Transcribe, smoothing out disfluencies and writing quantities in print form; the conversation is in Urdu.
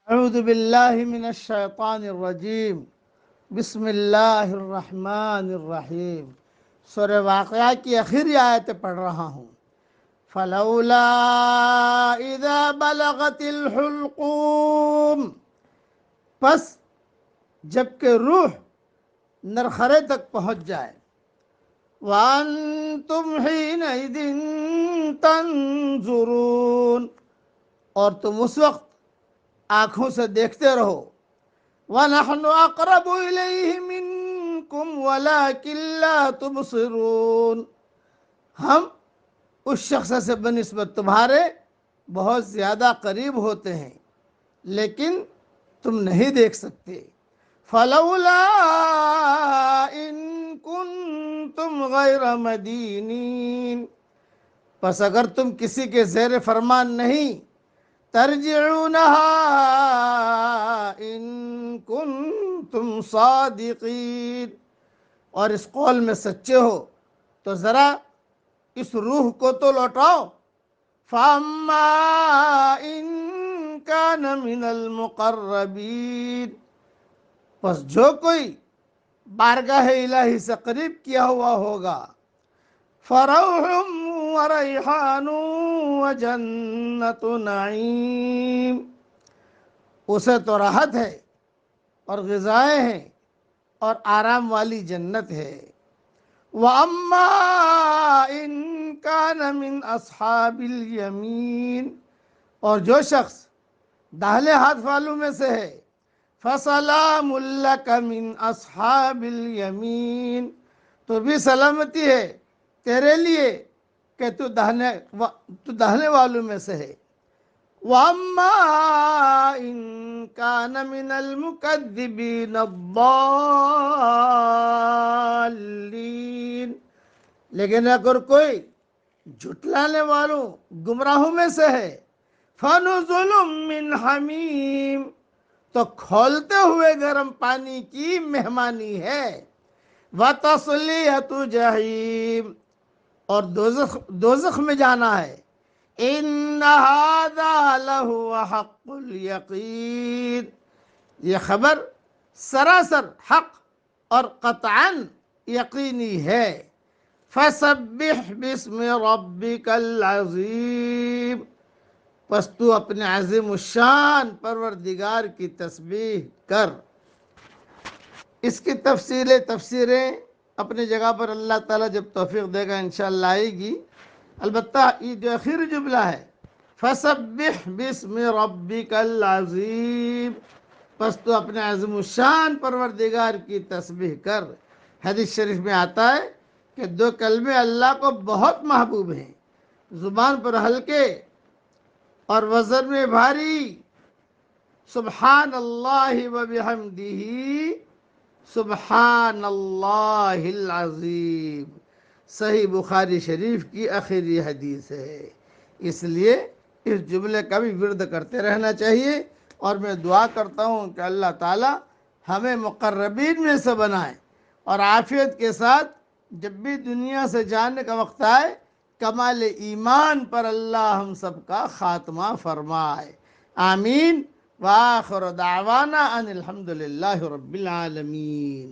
اعوذ باللہ من الشیطان الرجیم بسم اللہ الرحمن الرحیم سورہ واقعہ کی آخری آیت پڑھ رہا ہوں۔ فلولا اذا بلغت الحلقوم، پس جبکہ روح نرخرے تک پہنچ جائے، وانتم حینئذ تنظرون، اور تم اس وقت آنکھوں سے دیکھتے رہو، وَنَحْنُ أَقْرَبُ إِلَيْهِ مِنْكُمْ وَلَكِنْ لَا تُبْصِرُونَ، ہم اس شخص سے بنسبت تمہارے بہت زیادہ قریب ہوتے ہیں لیکن تم نہیں دیکھ سکتے۔ فَلَوْلَا إِن كُنتُمْ غَيْرَ مَدِينِينَ، پس اگر تم کسی کے زیر فرمان نہیں، ترجعونها ان کنتم صادقین، اور اس قول میں سچے ہو تو ذرا اس روح کو تو لوٹاؤ۔ فَأَمَّا إِن كَانَ مِنَ الْمُقَرَّبِينَ، پس جو کوئی بارگاہ الہی سے قریب کیا ہوا ہوگا، فَرَوْحٌ وَرَيْحَانٌ وَجَنَّةُ نَعِيمٍ، اسے تو راحت ہے اور غذائیں ہیں اور آرام والی جنت ہے۔ وَأَمَّا إِن كَانَ مِنْ أَصْحَابِ الْيَمِينِ، اور جو شخص داہلے ہاتھ والوں میں سے ہے، فَسَلَامٌ لَكَ مِنْ أَصْحَابِ الْيَمِينِ، تو بھی سلامتی ہے تیرے لیے کہ تو داہنے والوں میں سے ہے۔ وَأَمَّا إِن كَانَ مِنَ الْمُكَذِّبِينَ الضَّالِّينَ، لیکن اگر کوئی جھٹلانے والوں گمراہوں میں سے ہے، فَنُزُلٌ مِّنْ حَمِيمٍ، تو کھولتے ہوئے گرم پانی کی مہمانی ہے۔ وَتَصْلِيَةُ جَحِيمٍ، اور دوزخ میں جانا ہے۔ إِنَّ هَذَا لَهُوَ حَقُّ الْيَقِينِ، یہ خبر سراسر حق اور قطعاً یقینی ہے۔ فَسَبِّحْ بِاسْمِ رَبِّكَ الْعَظِيمِ، پس تو اپنے عظیم الشان پروردگار کی تسبیح کر۔ اس کی تفسیریں اپنی جگہ پر اللہ تعالیٰ جب توفیق دے گا انشاءاللہ آئے گی۔ البتہ یہ جو آخری جملہ ہے، فَسَبِّحْ بِاسْمِ رَبِّكَ الْعَظِيمِ، پس تو اپنے عظیم الشان پروردگار کی تسبیح کر۔ حدیث شریف میں آتا ہے کہ دو کلمے اللہ کو بہت محبوب ہیں، زبان پر ہلکے اور وزن میں بھاری، سبحان اللہ و بحمدہ، سبحان اللہ العظیم، صحیح بخاری شریف کی آخری حدیث ہے۔ اس لیے اس جملے کا بھی ورد کرتے رہنا چاہیے، اور میں دعا کرتا ہوں کہ اللہ تعالی ہمیں مقربین میں سے بنائے، اور عافیت کے ساتھ جب بھی دنیا سے جانے کا وقت آئے، کمال ایمان پر اللہ ہم سب کا خاتمہ فرمائے۔ آمین۔ وآخر دعوانا ان الحمد للہ رب العالمین۔